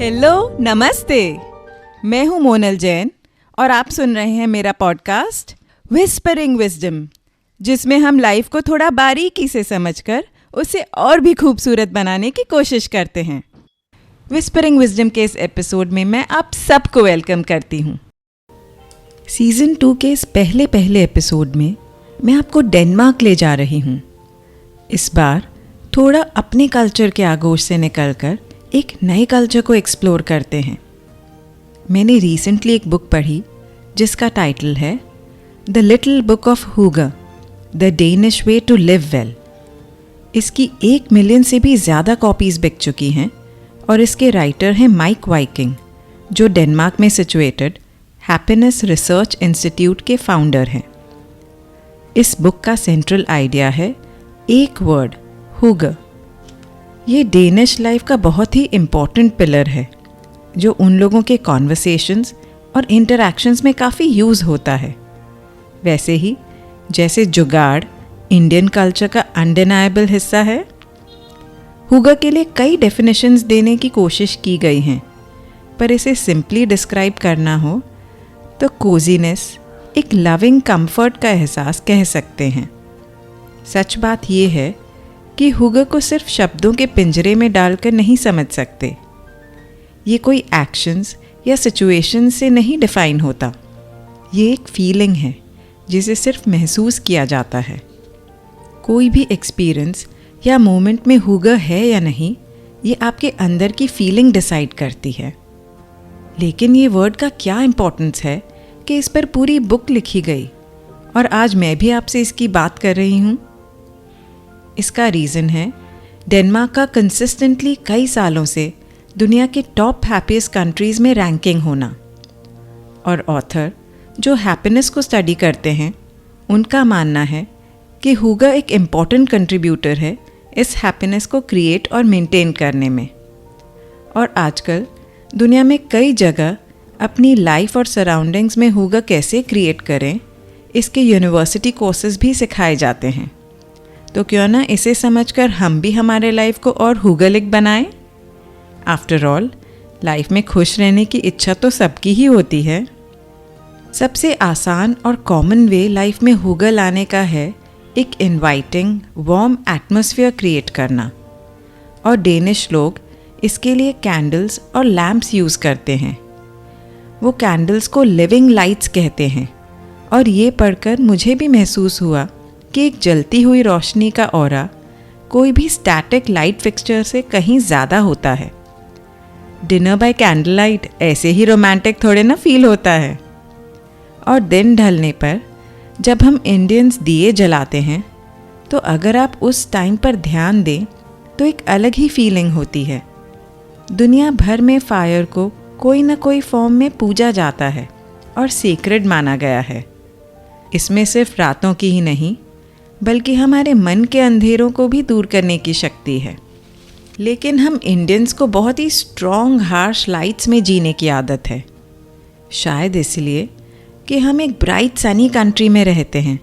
Hello, नमस्ते। मैं हूँ मोनल जैन और आप सुन रहे हैं मेरा पॉडकास्ट विस्परिंग विजडम, जिसमें हम लाइफ को थोड़ा बारीकी से समझकर उसे और भी खूबसूरत बनाने की कोशिश करते हैं। विस्परिंग विजडम के इस एपिसोड में मैं आप सबको वेलकम करती हूँ। सीज़न 2 के इस पहले एपिसोड में मैं आपको डेनमार्क ले जा रही हूँ। इस बार थोड़ा अपने कल्चर के आगोश से निकलकर एक नए कल्चर को एक्सप्लोर करते हैं। मैंने रिसेंटली एक बुक पढ़ी जिसका टाइटल है the little book of hygge, the Danish way to live well. इसकी 1 मिलियन से भी ज़्यादा कॉपीज़ बिक चुकी हैं और इसके राइटर हैं माइक वाइकिंग, जो डेनमार्क में सिचुएटेड हैप्पीनेस रिसर्च इंस्टीट्यूट के फाउंडर हैं। इस बुक का सेंट्रल आइडिया है एक वर्ड, हुगर। ये डेनिश लाइफ का बहुत ही इम्पॉर्टेंट पिलर है जो उन लोगों के कॉन्वर्सेशंस और इंटरैक्शंस में काफ़ी यूज़ होता है। वैसे ही जैसे जुगाड़ इंडियन कल्चर का अनडिनाएबल हिस्सा है, हुगर के लिए कई डेफिनेशंस देने की कोशिश की गई हैं, पर इसे सिंपली डिस्क्राइब करना हो तो कोजीनेस, एक लविंग कंफर्ट का एहसास कह सकते हैं। सच बात ये है कि हुगर को सिर्फ शब्दों के पिंजरे में डालकर नहीं समझ सकते। ये कोई एक्शंस या सिचुएशंस से नहीं डिफाइन होता। ये एक फीलिंग है जिसे सिर्फ महसूस किया जाता है। कोई भी एक्सपीरियंस या मोमेंट में हुगर है या नहीं, ये आपके अंदर की फीलिंग डिसाइड करती है। लेकिन ये वर्ड का क्या इम्पोर्टेंस है कि इस पर पूरी बुक लिखी गई और आज मैं भी आपसे इसकी बात कर रही हूँ। इसका रीज़न है डेनमार्क का कंसिस्टेंटली कई सालों से दुनिया के टॉप हैप्पीएस्ट कंट्रीज़ में रैंकिंग होना। और ऑथर जो हैप्पीनेस को स्टडी करते हैं, उनका मानना है कि हुगर एक इम्पॉर्टेंट कंट्रीब्यूटर है इस हैप्पीनेस को क्रिएट और मेंटेन करने में। और आजकल दुनिया में कई जगह अपनी लाइफ और सराउंडिंग्स में हुगर कैसे क्रिएट करें, इसके यूनिवर्सिटी कोर्सेज भी सिखाए जाते हैं। तो क्यों ना इसे समझकर हम भी हमारे लाइफ को और हुगलिक बनाएं। आफ्टर ऑल, लाइफ में खुश रहने की इच्छा तो सबकी ही होती है। सबसे आसान और कॉमन वे लाइफ में हुगर लाने का है एक इनवाइटिंग, वार्म एटमॉस्फेयर क्रिएट करना। और डेनिश लोग इसके लिए कैंडल्स और लैम्प्स यूज़ करते हैं। वो कैंडल्स को लिविंग लाइट्स कहते हैं और ये पढ़कर मुझे भी महसूस हुआ कि एक जलती हुई रोशनी का ऑरा कोई भी स्टैटिक लाइट फिक्सचर से कहीं ज़्यादा होता है। डिनर बाय कैंडल लाइट ऐसे ही रोमांटिक थोड़े ना फील होता है। और दिन ढलने पर जब हम इंडियंस दिए जलाते हैं, तो अगर आप उस टाइम पर ध्यान दें तो एक अलग ही फीलिंग होती है। दुनिया भर में फायर को कोई ना कोई फॉर्म में पूजा जाता है और सीक्रेट माना गया है। इसमें सिर्फ रातों की ही नहीं, बल्कि हमारे मन के अंधेरों को भी दूर करने की शक्ति है। लेकिन हम इंडियंस को बहुत ही स्ट्रॉन्ग हार्श लाइट्स में जीने की आदत है। शायद इसलिए कि हम एक ब्राइट सनी कंट्री में रहते हैं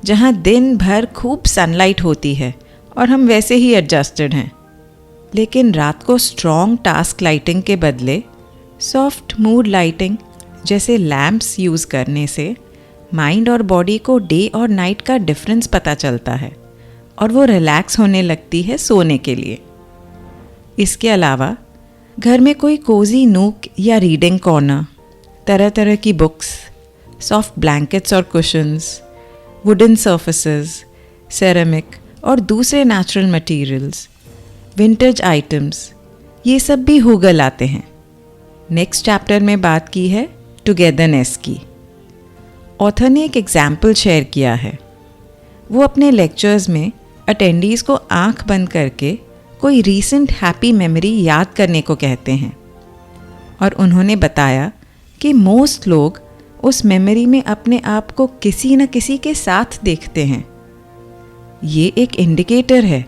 जहाँ दिन भर खूब सनलाइट होती है और हम वैसे ही एडजस्टेड हैं। लेकिन रात को स्ट्रॉन्ग टास्क लाइटिंग के बदले सॉफ्ट मूड लाइटिंग जैसे लैम्प्स यूज़ करने से माइंड और बॉडी को डे और नाइट का डिफरेंस पता चलता है और वो रिलैक्स होने लगती है सोने के लिए। इसके अलावा घर में कोई कोजी नूक या रीडिंग कॉर्नर, तरह तरह की बुक्स, सॉफ्ट ब्लैंकेट्स और कुशन्स, वुडन सर्फेसेस, सेरेमिक और दूसरे नेचुरल मटेरियल्स, विंटेज आइटम्स, ये सब भी हुगर लाते हैं। नेक्स्ट चैप्टर में बात की है टुगेदरनेस की। ऑथर ने एक एग्जाम्पल शेयर किया है। वो अपने लेक्चर्स में अटेंडीज़ को आंख बंद करके कोई रीसेंट हैप्पी मेमोरी याद करने को कहते हैं और उन्होंने बताया कि मोस्ट लोग उस मेमोरी में अपने आप को किसी न किसी के साथ देखते हैं। ये एक इंडिकेटर है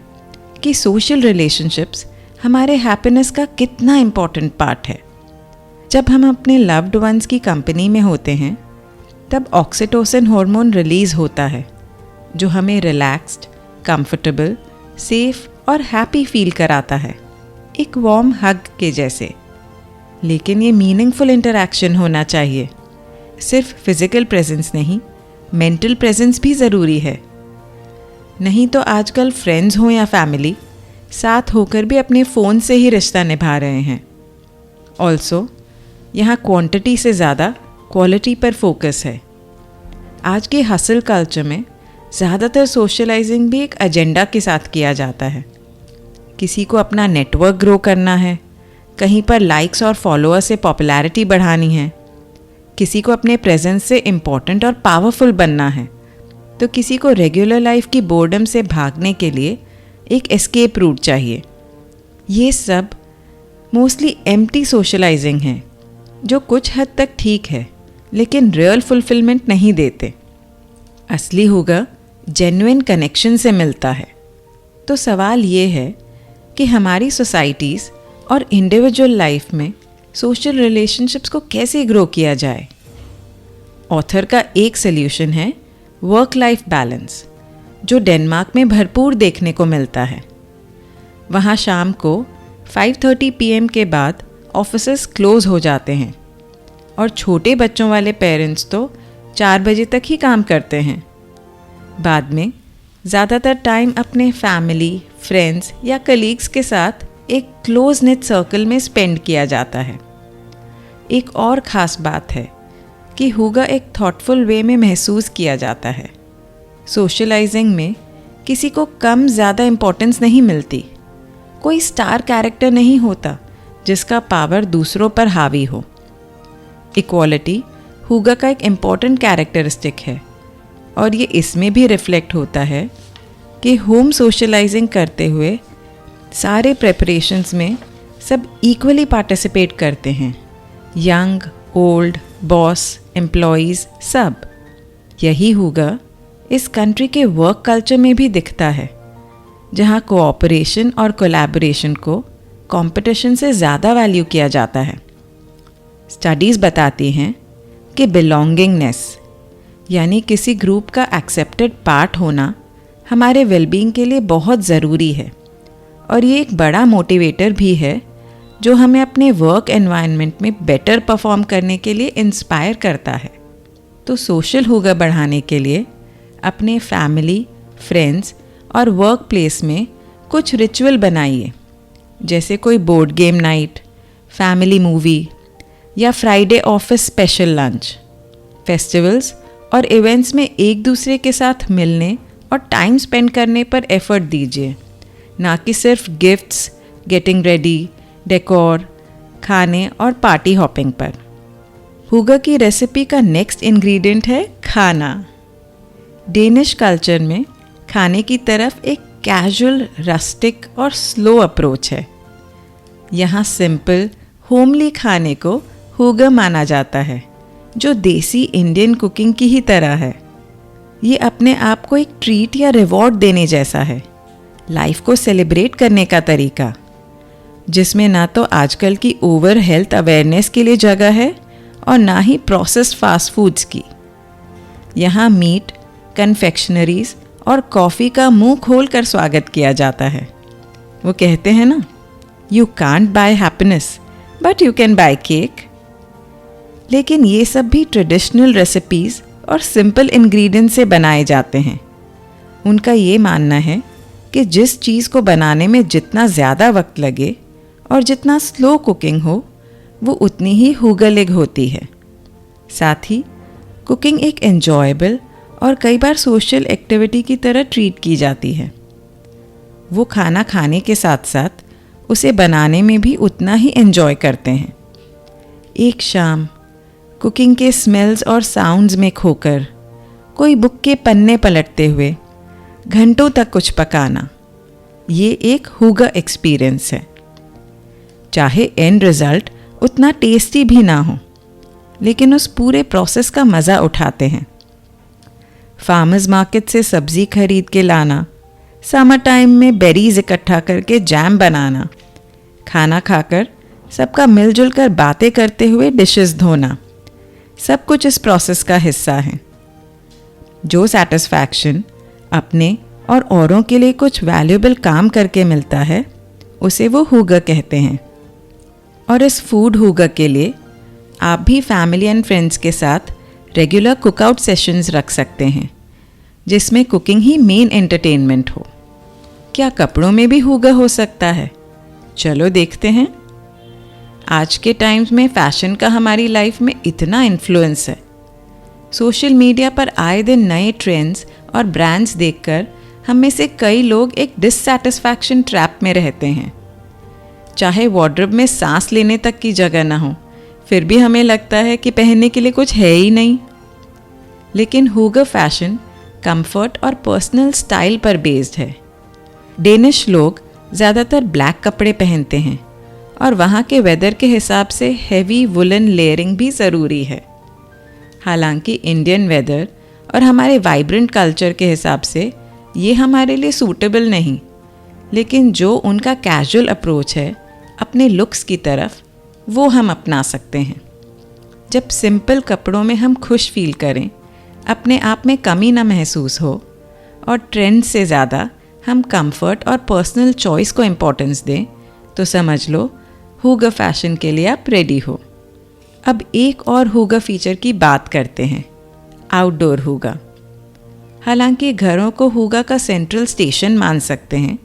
कि सोशल रिलेशनशिप्स हमारे हैप्पीनेस का कितना इम्पॉर्टेंट पार्ट है। जब हम अपने लव्ड वंस की कंपनी में होते हैं, तब ऑक्सीटोसिन हार्मोन रिलीज़ होता है जो हमें रिलैक्स्ड, कंफर्टेबल, सेफ और हैप्पी फील कराता है, एक वार्म हग के जैसे। लेकिन ये मीनिंगफुल इंटरैक्शन होना चाहिए। सिर्फ फिजिकल प्रेजेंस नहीं, मेंटल प्रेजेंस भी ज़रूरी है। नहीं तो आजकल फ्रेंड्स हों या फैमिली, साथ होकर भी अपने फ़ोन से ही रिश्ता निभा रहे हैं। ऑल्सो यहाँ क्वांटिटी से ज़्यादा क्वालिटी पर फोकस है। आज के हसल कल्चर में ज़्यादातर सोशलाइजिंग भी एक एजेंडा के साथ किया जाता है। किसी को अपना नेटवर्क ग्रो करना है, कहीं पर लाइक्स और फॉलोअर से पॉपुलैरिटी बढ़ानी है, किसी को अपने प्रेजेंस से इम्पोर्टेंट और पावरफुल बनना है, तो किसी को रेगुलर लाइफ की बोर्डम से भागने के लिए एक एस्केप रूट चाहिए। ये सब मोस्टली एम्प्टी सोशलाइजिंग है, जो कुछ हद तक ठीक है लेकिन रियल फुलफिलमेंट नहीं देते। असली होगा जेन्युइन कनेक्शन से मिलता है। तो सवाल ये है कि हमारी सोसाइटीज़ और इंडिविजुअल लाइफ में सोशल रिलेशनशिप्स को कैसे ग्रो किया जाए। ऑथर का एक सल्यूशन है वर्क लाइफ बैलेंस, जो डेनमार्क में भरपूर देखने को मिलता है। वहाँ शाम को 5:30 PM के बाद ऑफिसेस क्लोज हो जाते हैं और छोटे बच्चों वाले पेरेंट्स तो 4 बजे तक ही काम करते हैं। बाद में ज़्यादातर टाइम अपने फैमिली, फ्रेंड्स या कलीग्स के साथ एक क्लोज नेट सर्कल में स्पेंड किया जाता है। एक और ख़ास बात है कि हुगा एक थॉटफुल वे में महसूस किया जाता है। सोशलाइजिंग में किसी को कम ज़्यादा इम्पोर्टेंस नहीं मिलती। कोई स्टार कैरेक्टर नहीं होता जिसका पावर दूसरों पर हावी हो। इक्वालिटी हुगा का एक इम्पॉर्टेंट कैरेक्टरिस्टिक है और ये इसमें भी रिफ्लेक्ट होता है कि होम सोशलाइजिंग करते हुए सारे प्रेपरेशंस में सब इक्वली पार्टिसिपेट करते हैं। यंग, ओल्ड, बॉस, एम्प्लॉयज़, सब। यही हुगा इस कंट्री के वर्क कल्चर में भी दिखता है, जहाँ कोऑपरेशन और कोलैबोरेशन को कंपटीशन से ज़्यादा वैल्यू किया जाता है। स्टडीज़ बताती हैं कि बिलोंगिंगनेस यानी किसी ग्रुप का एक्सेप्टेड पार्ट होना हमारे वेलबींग के लिए बहुत ज़रूरी है और ये एक बड़ा मोटिवेटर भी है जो हमें अपने वर्क एनवायरनमेंट में बेटर परफॉर्म करने के लिए इंस्पायर करता है। तो सोशल हुगा बढ़ाने के लिए अपने फैमिली, फ्रेंड्स और वर्क प्लेस में कुछ रिचुअल बनाइए, जैसे कोई board game night, family movie या Friday office special lunch. Festivals और इवेंट्स में एक दूसरे के साथ मिलने और टाइम स्पेंड करने पर एफर्ट दीजिए, ना कि सिर्फ गिफ्ट्स, गेटिंग रेडी, डेकोर, खाने और पार्टी हॉपिंग पर। हुगा की रेसिपी का नेक्स्ट इंग्रेडिएंट है खाना। डेनिश कल्चर में खाने की तरफ एक कैजुअल, रस्टिक और स्लो अप्रोच है। यहाँ सिंपल, होमली खाने को हुगा माना जाता है, जो देसी इंडियन कुकिंग की ही तरह है। ये अपने आप को एक ट्रीट या रिवॉर्ड देने जैसा है, लाइफ को सेलिब्रेट करने का तरीका, जिसमें ना तो आजकल की ओवर हेल्थ अवेयरनेस के लिए जगह है और ना ही प्रोसेस्ड फास्ट फूड्स की। यहाँ मीट, कन्फेक्शनरीज और कॉफ़ी का मुंह खोल कर स्वागत किया जाता है। वो कहते हैं ना, you can't buy happiness but you can buy cake. लेकिन ये सब भी ट्रेडिशनल रेसिपीज़ और सिंपल इंग्रेडिएंट से बनाए जाते हैं। उनका ये मानना है कि जिस चीज़ को बनाने में जितना ज़्यादा वक्त लगे और जितना स्लो कुकिंग हो, वो उतनी ही हुगलिग होती है। साथ ही कुकिंग एक एन्जॉयबल और कई बार सोशल एक्टिविटी की तरह ट्रीट की जाती है। वो खाना खाने के साथ साथ उसे बनाने में भी उतना ही एन्जॉय करते हैं। एक शाम कुकिंग के स्मेल्स और साउंड्स में खोकर, कोई बुक के पन्ने पलटते हुए घंटों तक कुछ पकाना, ये एक हुगा एक्सपीरियंस है। चाहे एंड रिज़ल्ट उतना टेस्टी भी ना हो, लेकिन उस पूरे प्रोसेस का मज़ा उठाते हैं। फार्मर्स मार्केट से सब्ज़ी खरीद के लाना, समर टाइम में बेरीज इकट्ठा करके जैम बनाना, खाना खाकर सबका मिलजुल कर बातें करते हुए डिशेस धोना, सब कुछ इस प्रोसेस का हिस्सा है। जो सैटिस्फैक्शन अपने और औरों के लिए कुछ वैल्यूएबल काम करके मिलता है, उसे वो हुगा कहते हैं। और इस फूड हुगा के लिए आप भी फैमिली एंड फ्रेंड्स के साथ रेगुलर कुकआउट सेशंस रख सकते हैं, जिसमें कुकिंग ही मेन एंटरटेनमेंट हो। क्या कपड़ों में भी हुगा हो सकता है? चलो देखते हैं। आज के टाइम्स में फैशन का हमारी लाइफ में इतना इन्फ्लुएंस है। सोशल मीडिया पर आए दिन नए ट्रेंड्स और ब्रांड्स देखकर हम में से कई लोग एक डिससैटिस्फैक्शन ट्रैप में रहते हैं। चाहे वार्डरोब में सांस लेने तक की जगह ना हो, फिर भी हमें लगता है कि पहनने के लिए कुछ है ही नहीं। लेकिन हुगा फैशन कंफर्ट और पर्सनल स्टाइल पर बेस्ड है। डेनिश लोग ज़्यादातर ब्लैक कपड़े पहनते हैं और वहाँ के वेदर के हिसाब से हेवी वुलन लेयरिंग भी ज़रूरी है। हालांकि इंडियन वेदर और हमारे वाइब्रेंट कल्चर के हिसाब से ये हमारे लिए सूटेबल नहीं, लेकिन जो उनका कैजुअल अप्रोच है अपने लुक्स की तरफ, वो हम अपना सकते हैं। जब सिंपल कपड़ों में हम खुश फील करें, अपने आप में कमी ना महसूस हो और ट्रेंड से ज़्यादा हम कंफर्ट और पर्सनल चॉइस को इम्पोर्टेंस दें, तो समझ लो हुगा फैशन के लिए आप रेडी हो। अब एक और हुगा फीचर की बात करते हैं, आउटडोर हुगा। हालांकि घरों को हुगा का सेंट्रल स्टेशन मान सकते हैं,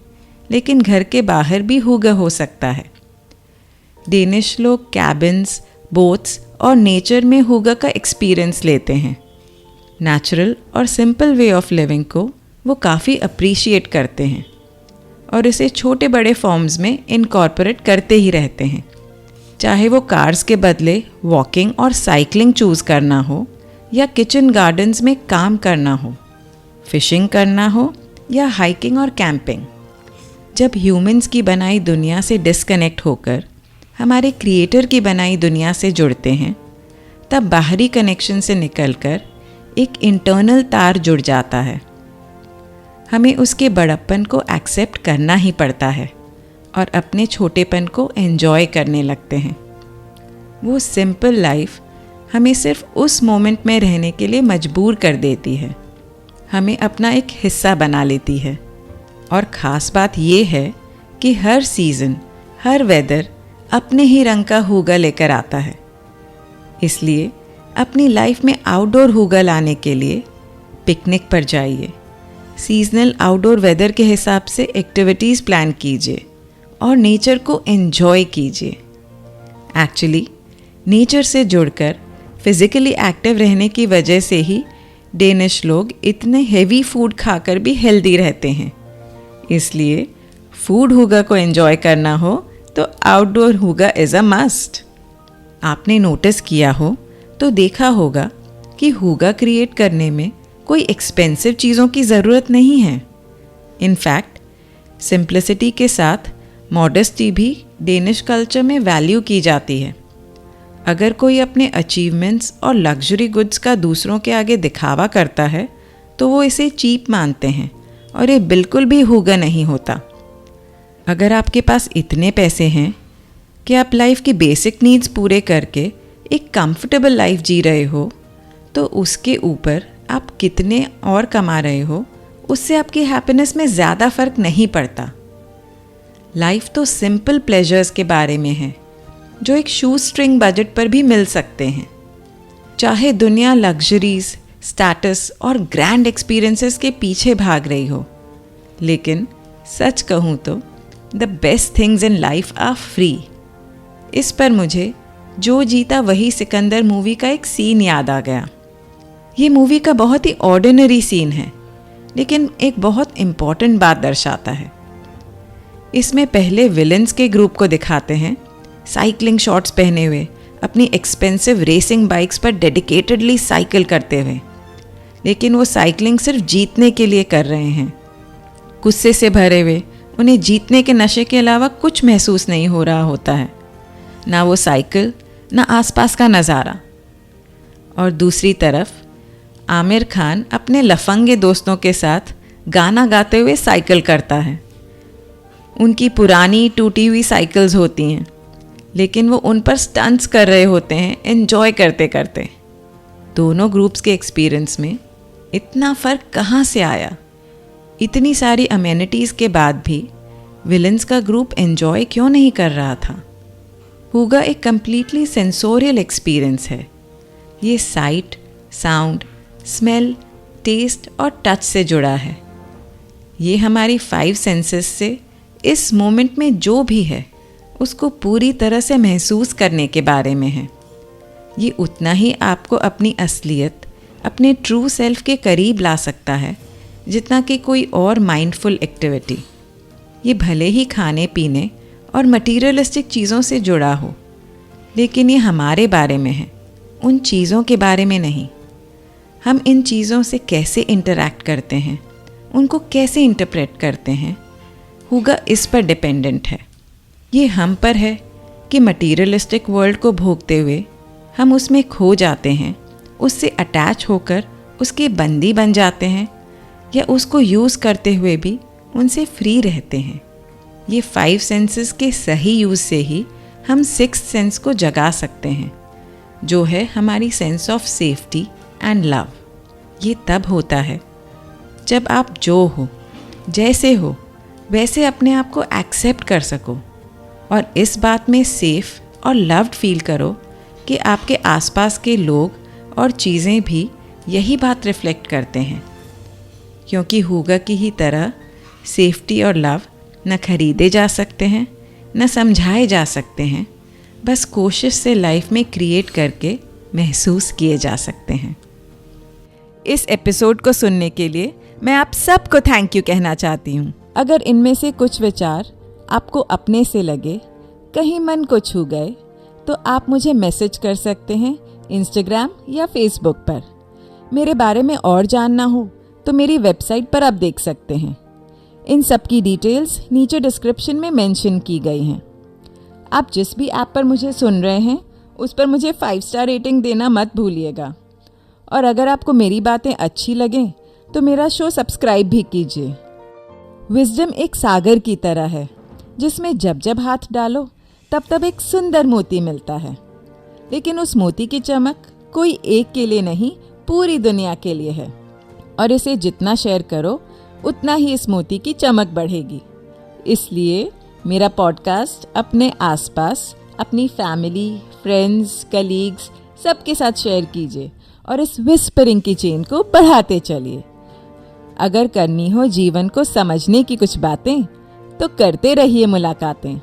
लेकिन घर के बाहर भी हुगा हो सकता है। डेनिश लोग कैबिन्स, बोट्स और नेचर में हुगा का एक्सपीरियंस लेते हैं। नेचुरल और सिंपल वे ऑफ लिविंग को वो काफ़ी अप्रिशिएट करते हैं और इसे छोटे बड़े फॉर्म्स में इनकॉर्पोरेट करते ही रहते हैं। चाहे वो कार्स के बदले वॉकिंग और साइकिलिंग चूज़ करना हो, या किचन गार्डन्स में काम करना हो, फिशिंग करना हो, या हाइकिंग और कैंपिंग। जब ह्यूमंस की बनाई दुनिया से डिस्कनेक्ट होकर हमारे क्रिएटर की बनाई दुनिया से जुड़ते हैं, तब बाहरी कनेक्शन से निकलकर एक इंटरनल तार जुड़ जाता है। हमें उसके बड़प्पन को एक्सेप्ट करना ही पड़ता है और अपने छोटेपन को एंजॉय करने लगते हैं। वो सिंपल लाइफ हमें सिर्फ उस मोमेंट में रहने के लिए मजबूर कर देती है, हमें अपना एक हिस्सा बना लेती है। और ख़ास बात ये है कि हर सीज़न, हर वेदर अपने ही रंग का हुगा लेकर आता है। इसलिए अपनी लाइफ में आउटडोर हुगा लाने के लिए पिकनिक पर जाइए, सीजनल आउटडोर वेदर के हिसाब से एक्टिविटीज़ प्लान कीजिए और नेचर को एंजॉय कीजिए। एक्चुअली नेचर से जुड़कर फिज़िकली एक्टिव रहने की वजह से ही डेनिश लोग इतने हेवी फूड खाकर भी हेल्दी रहते हैं। इसलिए फूड हुगा को एंजॉय करना हो तो आउटडोर हुगा इज़ अ मस्ट। आपने नोटिस किया हो तो देखा होगा कि हुगा क्रिएट करने में कोई एक्सपेंसिव चीज़ों की ज़रूरत नहीं है। इनफैक्ट सिंप्लिसिटी के साथ मॉडेस्टी भी डेनिश कल्चर में वैल्यू की जाती है। अगर कोई अपने अचीवमेंट्स और लग्जरी गुड्स का दूसरों के आगे दिखावा करता है तो वो इसे चीप मानते हैं और ये बिल्कुल भी हुगा नहीं होता। अगर आपके पास इतने पैसे हैं कि आप लाइफ की बेसिक नीड्स पूरे करके एक कंफर्टेबल लाइफ जी रहे हो, तो उसके ऊपर आप कितने और कमा रहे हो, उससे आपकी हैप्पीनेस में ज़्यादा फ़र्क नहीं पड़ता। लाइफ तो सिंपल प्लेजर्स के बारे में है जो एक शू स्ट्रिंग बजट पर भी मिल सकते हैं। चाहे दुनिया लग्जरीज, स्टेटस और ग्रैंड एक्सपीरियंसेस के पीछे भाग रही हो, लेकिन सच कहूँ तो the best things in life are free. इस पर मुझे जो जीता वही सिकंदर मूवी का एक सीन याद आ गया। ये मूवी का बहुत ही ऑर्डिनरी सीन है, लेकिन एक बहुत इम्पॉर्टेंट बात दर्शाता है। इसमें पहले विलन्स के ग्रुप को दिखाते हैं साइकिलिंग शॉर्ट्स पहने हुए अपनी एक्सपेंसिव रेसिंग बाइक्स पर डेडिकेटेडली साइकिल करते हुए, लेकिन वो साइकिलिंग सिर्फ जीतने के लिए कर रहे हैं। गुस्से से भरे हुए उन्हें जीतने के नशे के अलावा कुछ महसूस नहीं हो रहा होता है, ना वो साइकिल, ना आसपास का नज़ारा। और दूसरी तरफ आमिर खान अपने लफंगे दोस्तों के साथ गाना गाते हुए साइकिल करता है। उनकी पुरानी टूटी हुई साइकिल्स होती हैं, लेकिन वो उन पर स्टंट्स कर रहे होते हैं एंजॉय करते करते। दोनों ग्रुप्स के एक्सपीरियंस में इतना फ़र्क कहाँ से आया? इतनी सारी अमेनिटीज़ के बाद भी विलन्स का ग्रुप एंजॉय क्यों नहीं कर रहा था? हुगा एक कम्प्लीटली सेंसोरियल एक्सपीरियंस है। ये साइट, साउंड, स्मेल, टेस्ट और टच से जुड़ा है। ये हमारी 5 सेंसेस से इस मोमेंट में जो भी है उसको पूरी तरह से महसूस करने के बारे में है। ये उतना ही आपको अपनी असलियत, अपने ट्रू सेल्फ के करीब ला सकता है जितना कि कोई और माइंडफुल एक्टिविटी। ये भले ही खाने पीने और मटीरियलिस्टिक चीज़ों से जुड़ा हो, लेकिन ये हमारे बारे में है, उन चीज़ों के बारे में नहीं। हम इन चीज़ों से कैसे इंटरैक्ट करते हैं, उनको कैसे इंटरप्रेट करते हैं, हुगा इस पर डिपेंडेंट है। ये हम पर है कि मटीरियलिस्टिक वर्ल्ड को भोगते हुए हम उसमें खो जाते हैं, उससे अटैच होकर उसके बंदी बन जाते हैं, या उसको यूज़ करते हुए भी उनसे फ्री रहते हैं। ये 5 सेंसेस के सही यूज़ से ही हम 6th सेंस को जगा सकते हैं, जो है हमारी sense of safety and love. ये तब होता है जब आप जो हो, जैसे हो, वैसे अपने आप को एक्सेप्ट कर सको और इस बात में सेफ और लव्ड फील करो कि आपके आसपास के लोग और चीज़ें भी यही बात रिफ्लेक्ट करते हैं। क्योंकि हुगा की ही तरह सेफ्टी और लव न खरीदे जा सकते हैं, न समझाए जा सकते हैं, बस कोशिश से लाइफ में क्रिएट करके महसूस किए जा सकते हैं। इस एपिसोड को सुनने के लिए मैं आप सबको थैंक यू कहना चाहती हूँ। अगर इनमें से कुछ विचार आपको अपने से लगे, कहीं मन को छू गए, तो आप मुझे मैसेज कर सकते हैं इंस्टाग्राम या फेसबुक पर। मेरे बारे में और जानना हो तो मेरी वेबसाइट पर आप देख सकते हैं। इन सब की डिटेल्स नीचे डिस्क्रिप्शन में मेंशन की गई हैं। आप जिस भी ऐप पर मुझे सुन रहे हैं उस पर मुझे 5 स्टार रेटिंग देना मत भूलिएगा। और अगर आपको मेरी बातें अच्छी लगें तो मेरा शो सब्सक्राइब भी कीजिए। विजडम एक सागर की तरह है जिसमें जब जब हाथ डालो तब तब एक सुंदर मोती मिलता है, लेकिन उस मोती की चमक कोई एक के लिए नहीं, पूरी दुनिया के लिए है। और इसे जितना शेयर करो उतना ही इस मोती की चमक बढ़ेगी। इसलिए मेरा पॉडकास्ट अपने आसपास, अपनी फैमिली, फ्रेंड्स, कलीग्स सबके साथ शेयर कीजिए और इस विस्परिंग की चेन को बढ़ाते चलिए। अगर करनी हो जीवन को समझने की कुछ बातें तो करते रहिए मुलाकातें।